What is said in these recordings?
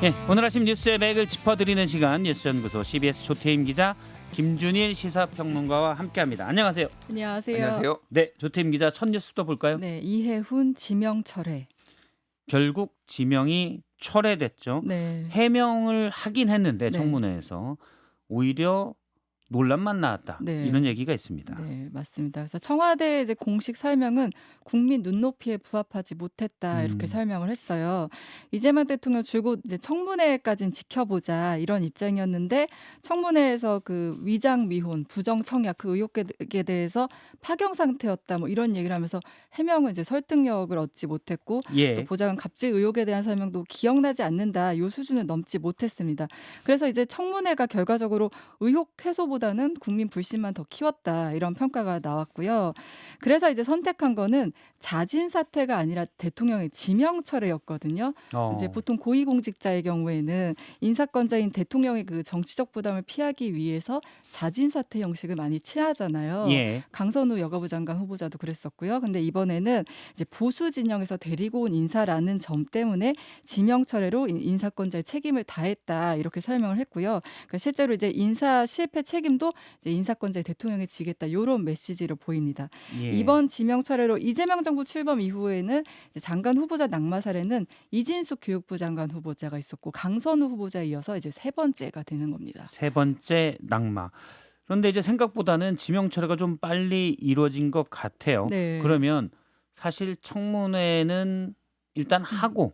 예, 오늘 아침 뉴스의 맥을 짚어드리는 시간 뉴스연구소 CBS 조태임 기자, 김준일 시사평론가와 함께합니다. 안녕하세요. 안녕하세요. 안녕하세요. 네, 조태임 기자 첫 뉴스부터 볼까요? 네, 이해훈 지명 철회. 결국 지명이 철회됐죠. 네. 해명을 하긴 했는데 네. 청문회에서 오히려 논란만 나왔다. 네. 이런 얘기가 있습니다. 네, 맞습니다. 그래서 청와대 이제 공식 설명은 국민 눈높이에 부합하지 못했다 이렇게 설명을 했어요. 이재명 대통령 줄곧 이제 청문회까지는 지켜보자 이런 입장이었는데 청문회에서 그 위장 미혼, 부정 청약 그 의혹에 대해서 파경 상태였다 뭐 이런 얘기를 하면서 해명은 이제 설득력을 얻지 못했고 또 예, 보좌관 갑질 의혹에 대한 설명도 기억나지 않는다 이 수준을 넘지 못했습니다. 그래서 이제 청문회가 결과적으로 의혹 해소보다는 국민 불신만 더 키웠다 이런 평가가 나왔고요. 그래서 이제 선택한 거는 자진 사퇴가 아니라 대통령의 지명 철회였거든요. 이제 보통 고위공직자의 경우에는 인사권자인 대통령의 그 정치적 부담을 피하기 위해서 자진 사퇴 형식을 많이 취하잖아요. 예, 강선우 여가부 장관 후보자도 그랬었고요. 근데 이번에는 이제 보수 진영에서 데리고 온 인사라는 점 때문에 지명 철회로 인사권자의 책임을 다했다 이렇게 설명을 했고요. 그러니까 실제로 이제 인사 실패 책임도 이제 인사권자의 대통령이 지겠다 이런 메시지로 보입니다. 예. 이번 지명 철회로 이재명 정부 출범 이후에는 이제 장관 후보자 낙마 사례는 이진숙 교육부 장관 후보자가 있었고 강선우 후보자에 이어서 이제 세 번째가 되는 겁니다. 세 번째 낙마. 그런데 이제 생각보다는 지명 철회가 좀 빨리 이루어진 것 같아요. 네. 그러면 사실 청문회는 일단 하고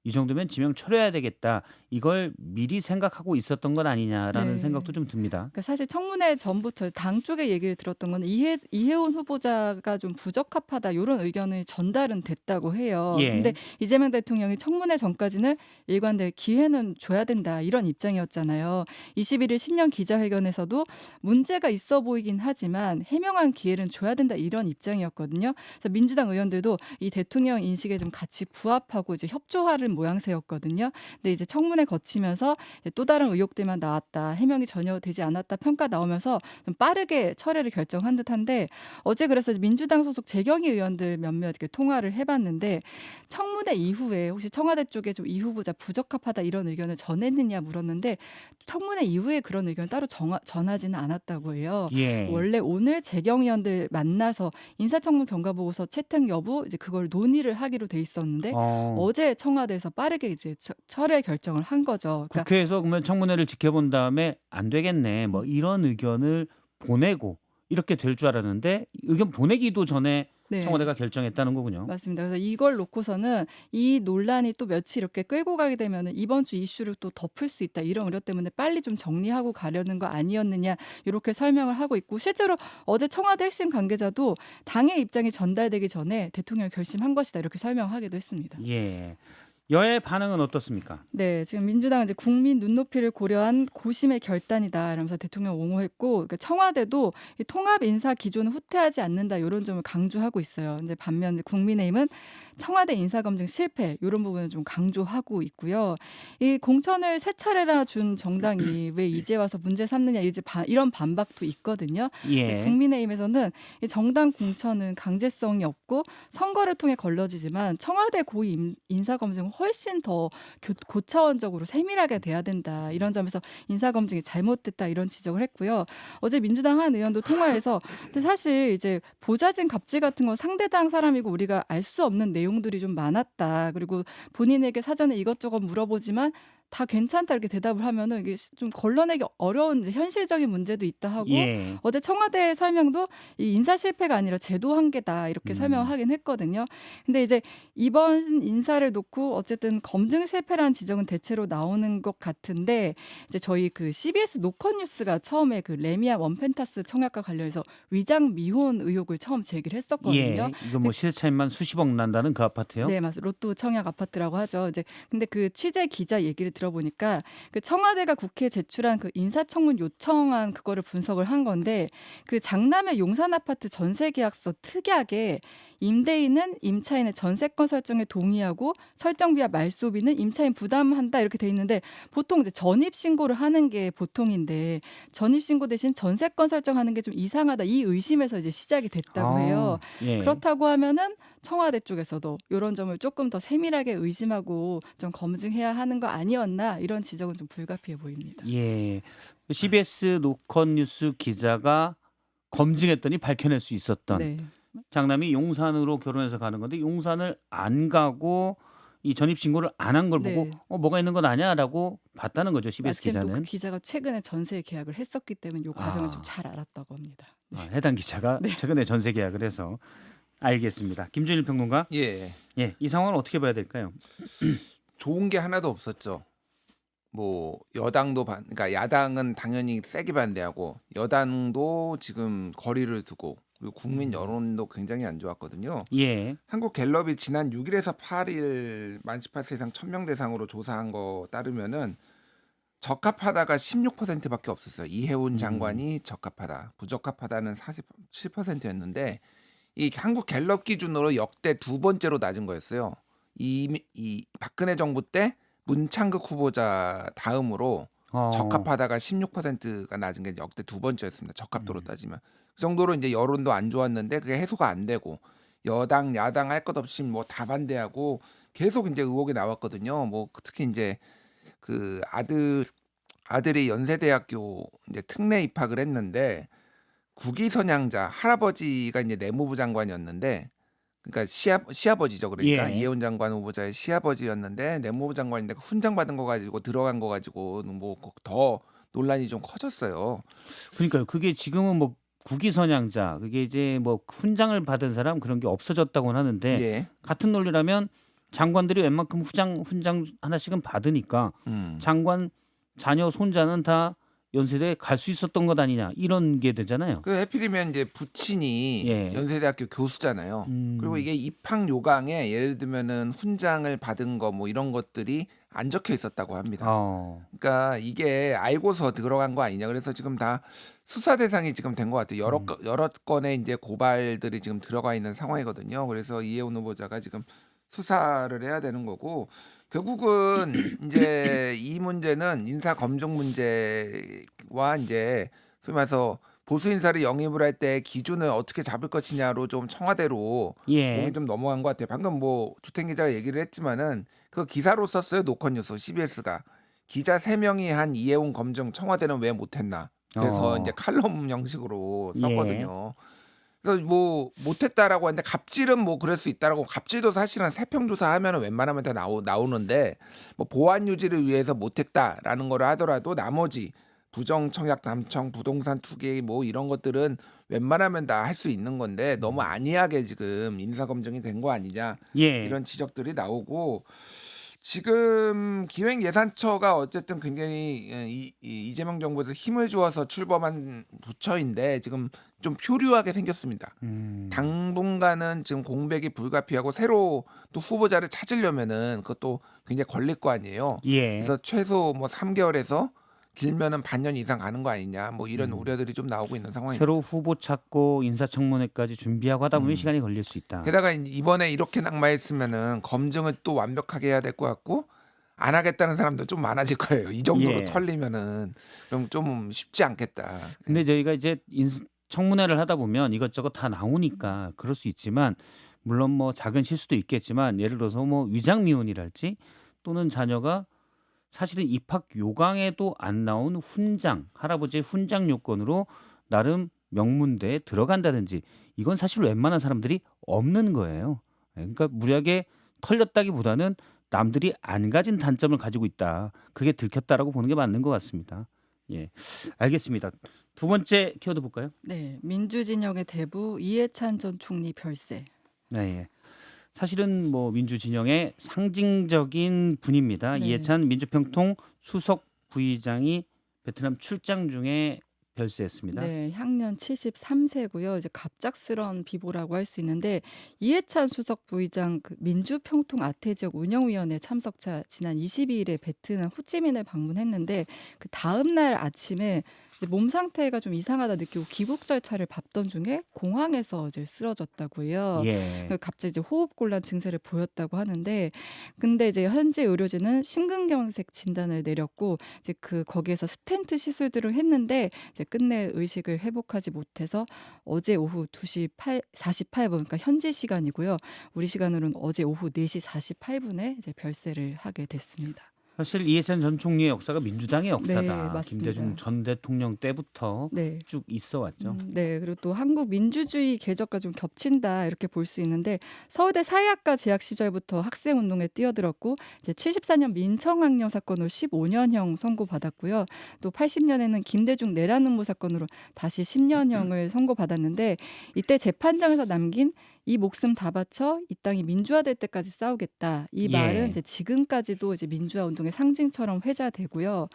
이 정도면 지명 철회해야 되겠다. 이걸 미리 생각하고 있었던 건 아니냐라는 네. 생각도 좀 듭니다. 그러니까 사실 청문회 전부터 당 쪽의 얘기를 들었던 건 이해훈 후보자가 좀 부적합하다 이런 의견이 전달은 됐다고 해요. 예. 근데 이재명 대통령이 청문회 전까지는 일관되게 기회는 줘야 된다 이런 입장이었잖아요. 21일 신년 기자회견에서도 문제가 있어 보이긴 하지만 해명한 기회는 줘야 된다 이런 입장이었거든요. 그래서 민주당 의원들도 이 대통령 인식에 좀 같이 부합하고 이제 협조하는 모양새였거든요. 근데 이제 청문회 거치면서 이제 또 다른 의혹들만 나왔다. 해명이 전혀 되지 않았다. 평가 나오면서 좀 빠르게 철회를 결정한 듯한데 어제 그래서 민주당 소속 재경이 의원들 몇몇 이렇게 통화를 해봤는데 청문회 이후에 혹시 청와대 쪽에 좀 이 후보자 부적합하다 이런 의견을 전했느냐 물었는데 청문회 이후에 그런 의견 따로 전하지는 않았다고 해요. 예. 원래 오늘 재경 의원들 만나서 인사청문 경과보고서 채택 여부 이제 그걸 논의를 하기로 돼 있었는데 어제 청와대에서 빠르게 이제 철회 결정을 한 거죠. 그러니까 국회에서 그러면 청문회를 지켜본 다음에 안 되겠네. 뭐 이런 의견을 보내고 이렇게 될 줄 알았는데 의견 보내기도 전에 네. 청와대가 결정했다는 거군요. 맞습니다. 그래서 이걸 놓고서는 이 논란이 또 며칠 이렇게 끌고 가게 되면 이번 주 이슈를 또 덮을 수 있다. 이런 우려 때문에 빨리 좀 정리하고 가려는 거 아니었느냐 이렇게 설명을 하고 있고 실제로 어제 청와대 핵심 관계자도 당의 입장이 전달되기 전에 대통령이 결심한 것이다. 이렇게 설명하기도 했습니다. 예. 여의 반응은 어떻습니까? 네, 지금 민주당은 이제 국민 눈높이를 고려한 고심의 결단이다 이러면서 대통령 옹호했고 그러니까 청와대도 이 통합 인사 기조는 후퇴하지 않는다 이런 점을 강조하고 있어요. 근데 반면 이제 국민의힘은 청와대 인사검증 실패 이런 부분을 좀 강조하고 있고요. 이 공천을 세 차례나 준 정당이 왜 이제 와서 문제 삼느냐 이제 이런 반박도 있거든요. 예. 국민의힘에서는 이 정당 공천은 강제성이 없고 선거를 통해 걸러지지만 청와대 고위 인사검증은 훨씬 더 고차원적으로 세밀하게 돼야 된다. 이런 점에서 인사검증이 잘못됐다 이런 지적을 했고요. 어제 민주당 한 의원도 통화해서 근데 사실 이제 보좌진 갑질 같은 건 상대당 사람이고 우리가 알 수 없는 내용들이 좀 많았다. 그리고 본인에게 사전에 이것저것 물어보지만 다 괜찮다 이렇게 대답을 하면은 이게 좀 걸러내기 어려운 이제 현실적인 문제도 있다 하고 예. 어제 청와대 설명도 이 인사 실패가 아니라 제도 한계다 이렇게 설명하긴 했거든요. 근데 이제 이번 인사를 놓고 어쨌든 검증 실패라는 지적은 대체로 나오는 것 같은데 이제 저희 그 CBS 노컷뉴스가 처음에 그 레미안 원펜타스 청약과 관련해서 위장 미혼 의혹을 처음 제기를 했었거든요. 예. 이거 뭐 시세 차이만 수십억 난다는 그 아파트요? 네, 맞습니다. 로또 청약 아파트라고 하죠. 이제 근데 그 취재 기자 얘기를 들어보니까 그 청와대가 국회에 제출한 그 인사청문 요청안 그거를 분석을 한 건데 그 장남의 용산 아파트 전세 계약서 특약에 임대인은 임차인의 전세권 설정에 동의하고 설정비와 말소비는 임차인 부담한다 이렇게 돼 있는데 보통 이제 전입 신고를 하는 게 보통인데 전입 신고 대신 전세권 설정하는 게 좀 이상하다 이 의심에서 이제 시작이 됐다고 해요. 예. 그렇다고 하면은 청와대 쪽에서도 요런 점을 조금 더 세밀하게 의심하고 좀 검증해야 하는 거 아니었나 이런 지적은 좀 불가피해 보입니다. 예. CBS 노컷 뉴스 기자가 검증했더니 밝혀낼 수 있었던 네. 장남이 용산으로 결혼해서 가는 건데 용산을 안 가고 이 전입 신고를 안 한 걸 보고 네. 뭐가 있는 건 아니야라고 봤다는 거죠. CBS 마침 또 그 기자는. 기자가 최근에 전세 계약을 했었기 때문에 요 과정을 좀 아, 잘 알았다고 합니다. 네. 해당 기자가 네. 최근에 전세 계약을 해서 알겠습니다. 김준일 평론가. 예. 예, 이 상황을 어떻게 봐야 될까요? 좋은 게 하나도 없었죠. 뭐 여당도 그러니까 야당은 당연히 세게 반대하고 여당도 지금 거리를 두고 그리고 국민 여론도 굉장히 안 좋았거든요. 예. 한국 갤럽이 지난 6일에서 8일 만 18세 이상 1000명 대상으로 조사한 거 따르면은 적합하다가 16%밖에 없었어요. 이해운 장관이 적합하다. 부적합하다는 47%였는데 이 한국 갤럽 기준으로 역대 두 번째로 낮은 거였어요. 이 박근혜 정부 때 문창극 후보자 다음으로 적합하다가 16%가 낮은 게 역대 두 번째였습니다. 적합도로 따지면. 그 정도로 이제 여론도 안 좋았는데 그게 해소가 안 되고 여당 야당 할 것 없이 뭐 다 반대하고 계속 이제 의혹이 나왔거든요. 뭐 특히 이제 그 아들이 연세대학교 이제 특례 입학을 했는데 국위선양자 할아버지가 이제 내무부 장관이었는데 그러니까 시아버지죠. 그러니까 예. 이해운 장관 후보자의 시아버지였는데 내무부 장관인데 그 훈장 받은 거 가지고 들어간 거 가지고 뭐 더 논란이 좀 커졌어요. 그러니까요. 그게 지금은 뭐 국위선양자 그게 이제 뭐 훈장을 받은 사람 그런 게 없어졌다고는 하는데 예. 같은 논리라면 장관들이 웬만큼 훈장 하나씩은 받으니까 장관 자녀 손자는 다 연세대에 갈 수 있었던 것 아니냐 이런 게 되잖아요. 그 해필이면 이제 부친이 예. 연세대학교 교수잖아요. 그리고 이게 입학 요강에 예를 들면은 훈장을 받은 거 뭐 이런 것들이 안 적혀 있었다고 합니다. 그러니까 이게 알고서 들어간 거 아니냐. 그래서 지금 다 수사 대상이 지금 된 것 같아요. 여러 건의 이제 고발들이 지금 들어가 있는 상황이거든요. 그래서 이해운 후보자가 지금 수사를 해야 되는 거고 결국은 이제 이 문제는 인사 검증 문제와 이제 소위 말해서 보수 인사를 영입을 할 때 기준을 어떻게 잡을 것이냐로 좀 청와대로 예. 공이 좀 넘어간 것 같아요. 방금 뭐 조태인 기자가 얘기를 했지만은 그 기사로 썼어요. 노컷뉴스 CBS가 기자 3명이 한 이해운 검증 청와대는 왜 못했나. 그래서 이제 칼럼 형식으로 썼거든요. 그래서 뭐 못했다라고 하는데 갑질은 뭐 그럴 수 있다라고 갑질도 사실은 세평조사하면 웬만하면 다 나오는데 뭐 보안 유지를 위해서 못했다라는 거를 하더라도 나머지 부정 청약 남청 부동산 투기 뭐 이런 것들은 웬만하면 다 할 수 있는 건데 너무 안이하게 지금 인사 검증이 된 거 아니냐 예. 이런 지적들이 나오고 지금 기획예산처가 어쨌든 굉장히 이재명 정부에서 힘을 주어서 출범한 부처인데 지금 좀 표류하게 생겼습니다. 당분간은 지금 공백이 불가피하고 새로 또 후보자를 찾으려면은 그것도 굉장히 걸릴 거 아니에요. 예. 그래서 최소 뭐 3개월에서 길면은 반년 이상 가는 거 아니냐 뭐 이런 우려들이 좀 나오고 있는 상황입니다. 새로 후보 찾고 인사청문회까지 준비하고 하다 보면 시간이 걸릴 수 있다. 게다가 이번에 이렇게 낙마했으면은 검증을 또 완벽하게 해야 될 것 같고 안 하겠다는 사람도 좀 많아질 거예요. 이 정도로 예. 털리면은 그럼 좀 쉽지 않겠다. 근데 저희가 이제 청문회를 하다 보면 이것저것 다 나오니까 그럴 수 있지만 물론 뭐 작은 실수도 있겠지만 예를 들어서 뭐 위장 미혼이랄지 또는 자녀가 사실은 입학 요강에도 안 나온 훈장, 할아버지의 훈장 요건으로 나름 명문대에 들어간다든지 이건 사실 웬만한 사람들이 없는 거예요. 그러니까 무리하게 털렸다기보다는 남들이 안 가진 단점을 가지고 있다. 그게 들켰다라고 보는 게 맞는 것 같습니다. 예, 알겠습니다. 두 번째 키워드 볼까요? 네, 민주진영의 대부 이해찬 전 총리 별세. 네, 사실은 뭐 민주 진영의 상징적인 분입니다. 네. 이해찬 민주평통 수석 부의장이 베트남 출장 중에 별세했습니다. 네, 향년 73세고요. 이제 갑작스런 비보라고 할 수 있는데 이해찬 수석 부의장 그 민주평통 아태 지역 운영위원회 참석차 지난 22일에 베트남 호찌민을 방문했는데 그 다음 날 아침에 이제 몸 상태가 좀 이상하다 느끼고 기국 절차를 밟던 중에 공항에서 이제 쓰러졌다고 해요. 예. 갑자기 이제 호흡곤란 증세를 보였다고 하는데 근데 이제 현지 의료진은 심근경색 진단을 내렸고 이제 거기에서 스텐트 시술들을 했는데 이제 끝내 의식을 회복하지 못해서 어제 오후 2시 48분 그러니까 현지 시간이고요. 우리 시간으로는 어제 오후 4시 48분에 이제 별세를 하게 됐습니다. 사실 이해찬 전 총리의 역사가 민주당의 네, 역사다. 맞습니다. 김대중 전 대통령 때부터 네. 쭉 있어 왔죠. 네. 그리고 또 한국 민주주의 궤적과 좀 겹친다 이렇게 볼 수 있는데 서울대 사회학과 재학 시절부터 학생 운동에 뛰어들었고 이제 74년 민청학령 사건으로 15년형 선고받았고요. 또 80년에는 김대중 내란 음모 사건으로 다시 10년형을 선고받았는데 이때 재판정에서 남긴 이 목숨 다 바쳐 이 땅이 민주화될 때까지 싸우겠다. 이 말은 예. 이제 지금까지도 이제 민주화 운동의 상징처럼 회자되고요.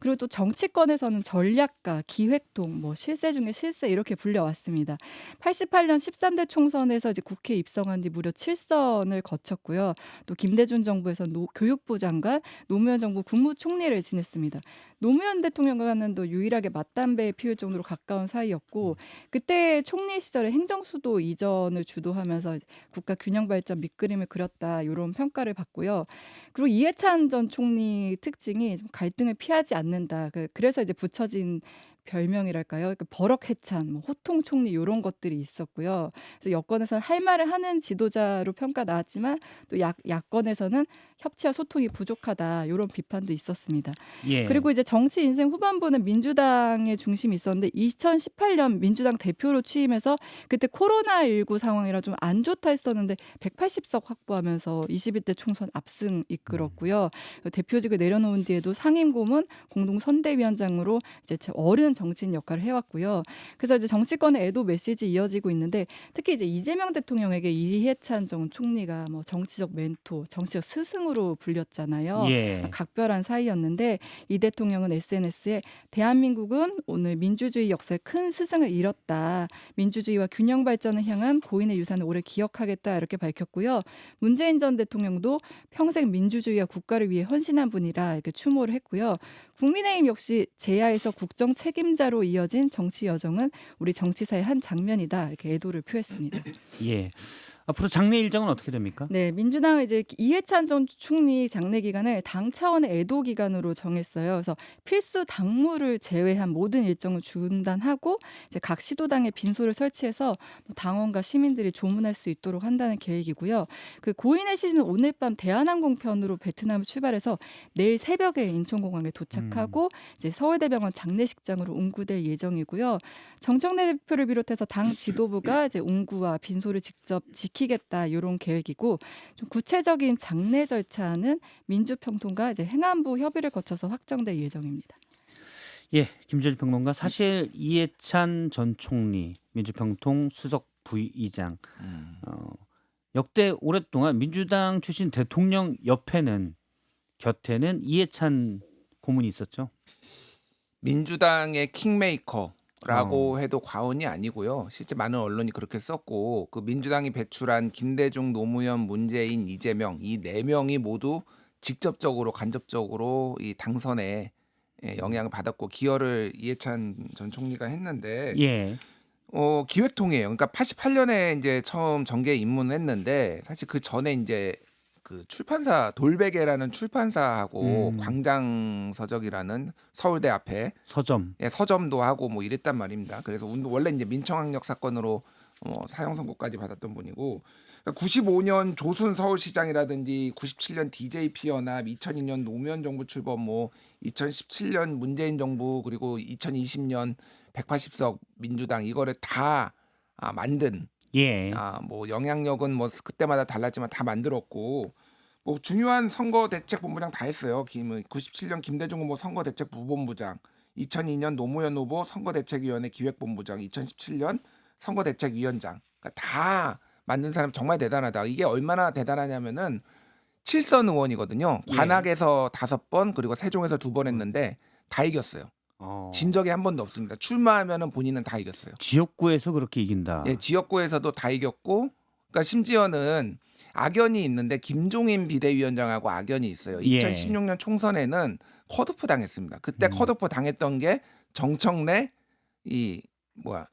그리고 또 정치권에서는 전략가, 기획동, 뭐 실세 중에 실세 이렇게 불려왔습니다. 88년 13대 총선에서 이제 국회에 입성한 뒤 무려 7선을 거쳤고요. 또 김대중 정부에서 교육부 장관, 노무현 정부 국무총리를 지냈습니다. 노무현 대통령과는 또 유일하게 맞담배 피울 정도로 가까운 사이였고 그때 총리 시절에 행정수도 이전을 주도하면서 국가 균형 발전 밑그림을 그렸다 이런 평가를 받고요. 그리고 이해찬 전 총리 특징이 좀 갈등을 피하지 않는다. 그래서 이제 붙여진 별명이랄까요? 버럭해찬, 뭐 호통 총리 이런 것들이 있었고요. 그래서 여권에서 할 말을 하는 지도자로 평가 나왔지만 또 야권에서는 협치와 소통이 부족하다 이런 비판도 있었습니다. 예. 그리고 이제 정치 인생 후반부는 민주당의 중심이 있었는데 2018년 민주당 대표로 취임해서 그때 코로나19 상황이라 좀 안 좋다 했었는데 180석 확보하면서 21대 총선 압승 이끌었고요. 대표직을 내려놓은 뒤에도 상임고문 공동선대위원장으로 이제 어른 정치인 역할을 해왔고요. 그래서 이제 정치권의 애도 메시지 이어지고 있는데 특히 이제 이재명 대통령에게 이해찬 전 총리가 뭐 정치적 멘토, 정치적 스승으로 불렸잖아요. 예. 각별한 사이였는데 이 대통령은 SNS에 대한민국은 오늘 민주주의 역사에 큰 스승을 잃었다. 민주주의와 균형 발전을 향한 고인의 유산을 오래 기억하겠다 이렇게 밝혔고요. 문재인 전 대통령도 평생 민주주의와 국가를 위해 헌신한 분이라 이렇게 추모를 했고요. 국민의힘 역시 제야에서 국정 책임자로 이어진 정치 여정은 우리 정치사의 한 장면이다 이렇게 애도를 표했습니다. 예. 앞으로 장례 일정은 어떻게 됩니까? 네, 민주당은 이제 이해찬 전 총리 장례 기간을 당 차원의 애도 기간으로 정했어요. 그래서 필수 당무를 제외한 모든 일정을 중단하고 이제 각 시도당에 빈소를 설치해서 당원과 시민들이 조문할 수 있도록 한다는 계획이고요. 고인의 시신은 오늘 밤 대한항공편으로 베트남을 출발해서 내일 새벽에 인천공항에 도착하고 이제 서울대병원 장례식장으로 운구될 예정이고요. 정청래 대표를 비롯해서 당 지도부가 이제 운구와 빈소를 직접 지키겠다 이런 계획이고 좀 구체적인 장례 절차는 민주평통과 이제 행안부 협의를 거쳐서 확정될 예정입니다. 예, 김준일 평론가. 사실 이해찬 전 총리 민주평통 수석 부의장 역대 오랫동안 민주당 출신 대통령 곁에는 이해찬 고문이 있었죠. 민주당의 킹메이커라고 해도 과언이 아니고요. 실제 많은 언론이 그렇게 썼고 그 민주당이 배출한 김대중, 노무현, 문재인, 이재명 이 네 명이 모두 직접적으로 간접적으로 이 당선에 영향을 받았고 기여를 이해찬 전 총리가 했는데 예. 기획통이에요. 그러니까 88년에 이제 처음 정계에 입문했는데 사실 그 전에 이제 그 출판사 돌베개라는 출판사하고 광장서적이라는 서울대 앞에 서점. 서점도 하고 뭐 이랬단 말입니다. 그래서 원래 이제 민청학력 사건으로 사형 선고까지 받았던 분이고 95년 조순 서울시장이라든지 97년 DJ 피연합, 2002년 노무현 정부 출범, 뭐 2017년 문재인 정부 그리고 2020년 180석 민주당 이거를 다 만든 예. 뭐 영향력은 뭐 그때마다 달랐지만 다 만들었고 뭐 중요한 선거대책본부장 다 했어요. 97년 김대중 후보 선거대책부본부장, 2002년 노무현 후보 선거대책위원회 기획본부장, 2017년 선거대책위원장. 그러니까 다 만든 사람 정말 대단하다. 이게 얼마나 대단하냐면은 7선 의원이거든요. 예. 관악에서 5번 그리고 세종에서 2번 했는데 다 이겼어요. 진 적이 한 번도 없습니다. 출마하면은 본인은 다 이겼어요. 지역구에서 그렇게 이긴다. 예, 지역구에서도 다 이겼고, 그러니까 심지어는 악연이 있는데 김종인 비대위원장하고 악연이 있어요. 예. 2016년 총선에는 컷오프 당했습니다. 그때 컷오프 당했던 게 정청래 이 뭐야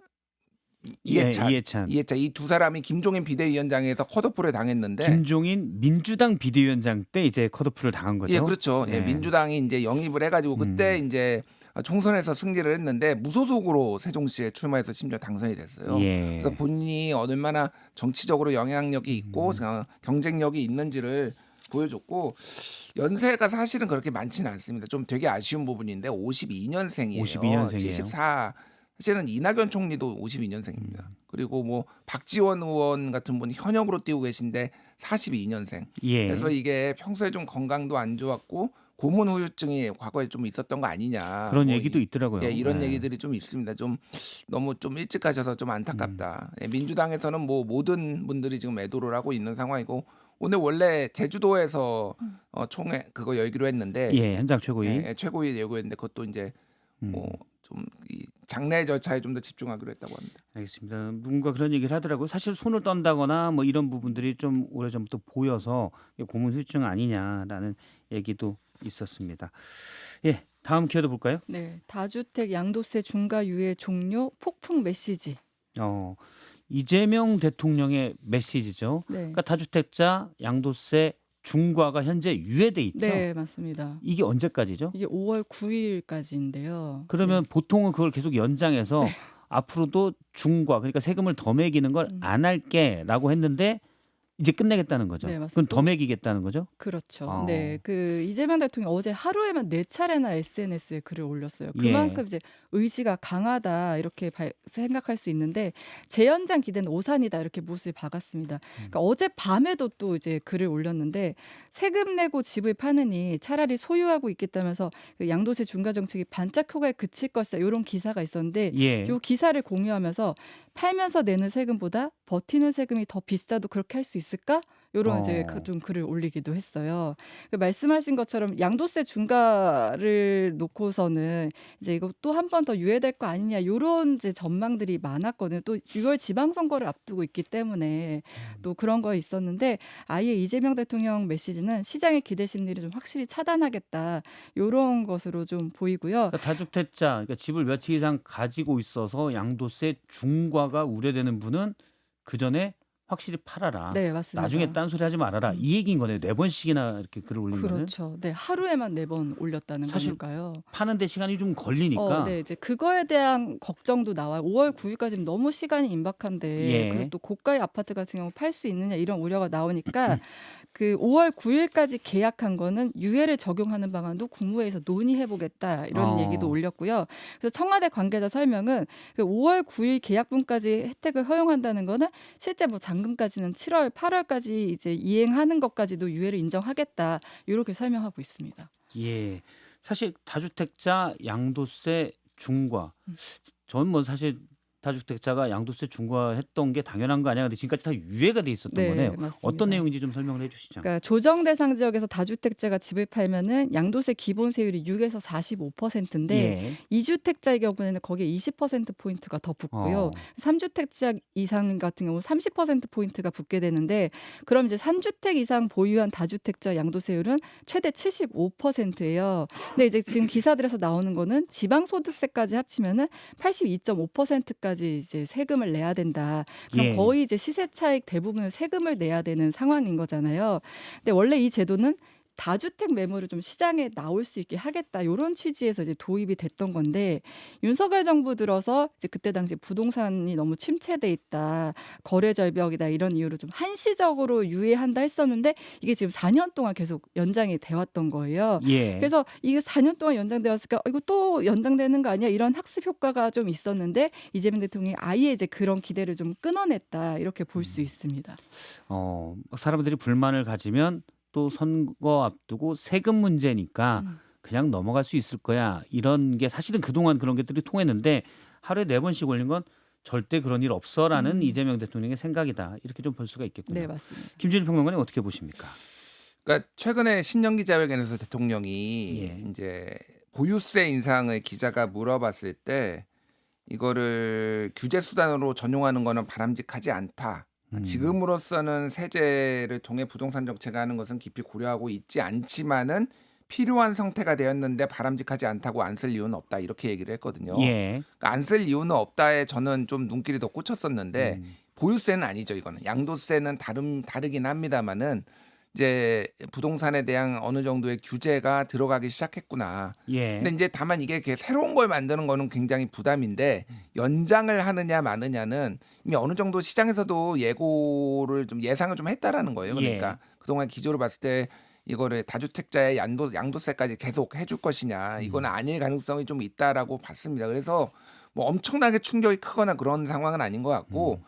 예, 이해찬 이해찬. 이 두 사람이 김종인 비대위원장에서 컷오프를 당했는데 김종인 민주당 비대위원장 때 이제 컷오프를 당한 예, 거죠. 그렇죠. 예, 예. 민주당이 이제 영입을 해가지고 그때 음. 이제 총선에서 승리를 했는데 무소속으로 세종시에 출마해서 심지어 당선이 됐어요. 예. 그래서 본인이 얼마나 정치적으로 영향력이 있고 경쟁력이 있는지를 보여줬고 연세가 사실은 그렇게 많지는 않습니다. 좀 되게 아쉬운 부분인데 52년생이에요. 52년생이에요. 74. 사실은 이낙연 총리도 52년생입니다. 그리고 뭐 박지원 의원 같은 분이 현역으로 뛰고 계신데 42년생. 예. 그래서 이게 평소에 좀 건강도 안 좋았고 고문 후유증이 과거에 좀 있었던 거 아니냐. 그런 뭐 얘기도 있더라고요. 예, 이런 예. 얘기들이 좀 있습니다. 좀 너무 좀 일찍 가셔서 좀 안타깝다. 예, 민주당에서는 뭐 모든 분들이 지금 애도를 하고 있는 상황이고 오늘 원래 제주도에서 총회 그거 열기로 했는데 예, 현장 최고위. 예, 최고위 예고했는데 그것도 이제 뭐 좀 이 장례 절차에 좀 더 집중하기로 했다고 합니다. 알겠습니다. 누군가 그런 얘기를 하더라고요. 사실 손을 떤다거나 뭐 이런 부분들이 좀 오래전부터 보여서 이게 고문 후유증 아니냐라는 얘기도 있었습니다. 예, 다음 키워드 볼까요? 네, 다주택 양도세 중과 유예 종료 폭풍 메시지. 이재명 대통령의 메시지죠. 네, 그러니까 다주택자 양도세 중과가 현재 유예돼 있죠. 네, 맞습니다. 이게 언제까지죠? 이게 5월 9일까지인데요. 그러면 보통은 그걸 계속 연장해서 네. 앞으로도 중과 그러니까 세금을 더 매기는 걸 안 할게라고 했는데 이제 끝내겠다는 거죠. 네, 그건 맞습니다. 더 매기겠다는 거죠? 그렇죠. 네, 그 이재명 대통령 어제 하루에만 4차례나 SNS에 글을 올렸어요. 예. 그만큼 이제 의지가 강하다 이렇게 생각할 수 있는데 재연장 기대는 오산이다 이렇게 못을 박았습니다. 그러니까 어젯밤에도 또 이제 글을 올렸는데 세금 내고 집을 파느니 차라리 소유하고 있겠다면서 그 양도세 중과 정책이 반짝 효과에 그칠 것이다 이런 기사가 있었는데 예. 요 기사를 공유하면서 팔면서 내는 세금보다 버티는 세금이 더 비싸도 그렇게 할 수 있을까? 요런 이제 좀 글을 올리기도 했어요. 그 말씀하신 것처럼 양도세 중과를 놓고서는 이제 이거 또 한 번 더 유예될 거 아니냐 요런 이제 전망들이 많았거든요. 또 6월 지방선거를 앞두고 있기 때문에 또 그런 거 있었는데 아예 이재명 대통령 메시지는 시장의 기대 심리를 좀 확실히 차단하겠다 요런 것으로 좀 보이고요. 그러니까 다주택자, 그러니까 집을 며칠 이상 가지고 있어서 양도세 중과가 우려되는 분은 그 전에 확실히 팔아라. 네, 맞습니다. 나중에 딴소리 하지 말아라. 이 얘기인 거네요. 4번씩이나 이렇게 글을 올린 거는. 그렇죠. 네, 하루에만 4번 올렸다는 사실 거니까요. 파는데 시간이 좀 걸리니까. 네, 이제 그거에 대한 걱정도 나와요. 5월 9일까지는 너무 시간이 임박한데 예. 그리고 또 고가의 아파트 같은 경우 팔 수 있느냐 이런 우려가 나오니까 그 5월 9일까지 계약한 거는 유예를 적용하는 방안도 국무회의에서 논의해 보겠다 이런 얘기도 올렸고요. 그래서 청와대 관계자 설명은 그 5월 9일 계약분까지 혜택을 허용한다는 거는 실제 뭐 잔금까지는 7월, 8월까지 이제 이행하는 것까지도 유예를 인정하겠다 이렇게 설명하고 있습니다. 예. 사실 다주택자 양도세 중과. 전 뭐 사실 다주택자가 양도세 중과했던 게 당연한 거 아니야? 근데 지금까지 다 유예가 돼 있었던 네, 거네요. 맞습니다. 어떤 내용인지 좀 설명을 해주시죠. 그러니까 조정 대상 지역에서 다주택자가 집을 팔면은 양도세 기본 세율이 6에서 45%인데 예. 2주택자의 경우에는 거기에 20% 포인트가 더 붙고요. 3주택자 이상 같은 경우 30% 포인트가 붙게 되는데 그럼 이제 3주택 이상 보유한 다주택자 양도세율은 최대 75%예요. 근데 이제 지금 기사들에서 나오는 거는 지방소득세까지 합치면은 82.5%까지 이제 세금을 내야 된다. 그럼 예. 거의 이제 시세 차익 대부분을 세금을 내야 되는 상황인 거잖아요. 근데 원래 이 제도는 다주택 매물을 좀 시장에 나올 수 있게 하겠다 이런 취지에서 이제 도입이 됐던 건데 윤석열 정부 들어서 이제 그때 당시 부동산이 너무 침체돼 있다 거래 절벽이다 이런 이유로 좀 한시적으로 유예한다 했었는데 이게 지금 4년 동안 계속 연장이 돼 왔던 거예요. 예. 그래서 이게 4년 동안 연장되었으니까 이거 또 연장되는 거 아니야 이런 학습 효과가 좀 있었는데 이재명 대통령이 아예 이제 그런 기대를 좀 끊어냈다 이렇게 볼 수 있습니다. 사람들이 불만을 가지면 또 선거 앞두고 세금 문제니까 그냥 넘어갈 수 있을 거야. 이런 게 사실은 그동안 그런 것들이 통했는데 하루에 4번씩 올린 건 절대 그런 일 없어라는 이재명 대통령의 생각이다. 이렇게 좀 볼 수가 있겠군요. 네, 맞습니다. 김준일 평론가님 어떻게 보십니까? 그러니까 최근에 신년 기자회견에서 대통령이 예. 이제 보유세 인상을 기자가 물어봤을 때 이거를 규제 수단으로 전용하는 거는 바람직하지 않다. 지금으로서는 세제를 통해 부동산 정책을 하는 것은 깊이 고려하고 있지 않지만은 필요한 상태가 되었는데 바람직하지 않다고 안 쓸 이유는 없다 이렇게 얘기를 했거든요. 예. 그러니까 안 쓸 이유는 없다에 저는 좀 눈길이 더 꽂혔었는데 음. 보유세는 아니죠 이거는. 양도세는 다르긴 합니다만은 이제 부동산에 대한 어느 정도의 규제가 들어가기 시작했구나. 예. 근데 이제 다만 이게 새로운 걸 만드는 거는 굉장히 부담인데 연장을 하느냐 마느냐는 이미 어느 정도 시장에서도 예고를 좀 예상을 좀 했다라는 거예요. 그러니까 그동안 기조를 봤을 때 이거를 다주택자의 양도세까지 계속 해줄 것이냐 이거는 아닐 가능성이 좀 있다라고 봤습니다. 그래서 뭐 엄청나게 충격이 크거나 그런 상황은 아닌 것 같고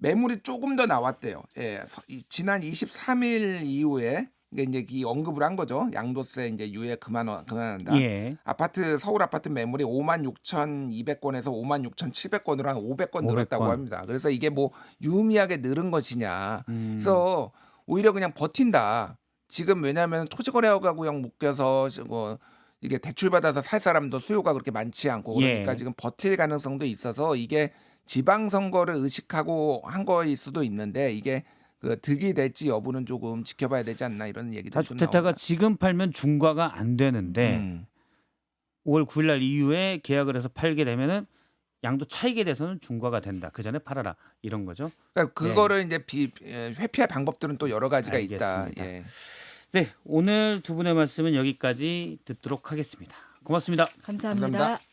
매물이 조금 더 나왔대요. 예, 지난 23일 이후에 이게 이제 이 언급을 한 거죠. 양도세 이제 유예 그만한다. 예. 서울 아파트 매물이 56,200건에서 56,700건으로 한 500건 늘었다고 500건. 합니다. 그래서 이게 뭐 유의미하게 늘은 것이냐. 음. 그래서 오히려 그냥 버틴다. 지금 왜냐하면 토지거래허가 구역 묶여서 뭐 이게 대출 받아서 살 사람도 수요가 그렇게 많지 않고 그러니까 예. 지금 버틸 가능성도 있어서 이게 지방선거를 의식하고 한 거일 수도 있는데 이게 득이 될지 여부는 조금 지켜봐야 되지 않나 이런 얘기들이 좀 다주택자가 나옵니다. 지금 팔면 중과가 안 되는데 음. 5월 9일 날 이후에 계약을 해서 팔게 되면은 양도 차익에 대해서는 중과가 된다. 그 전에 팔아라. 이런 거죠. 그러니까 그거를 이제 회피할 방법들은 또 여러 가지가 알겠습니다. 있다. 예. 네, 오늘 두 분의 말씀은 여기까지 듣도록 하겠습니다. 고맙습니다. 감사합니다. 감사합니다.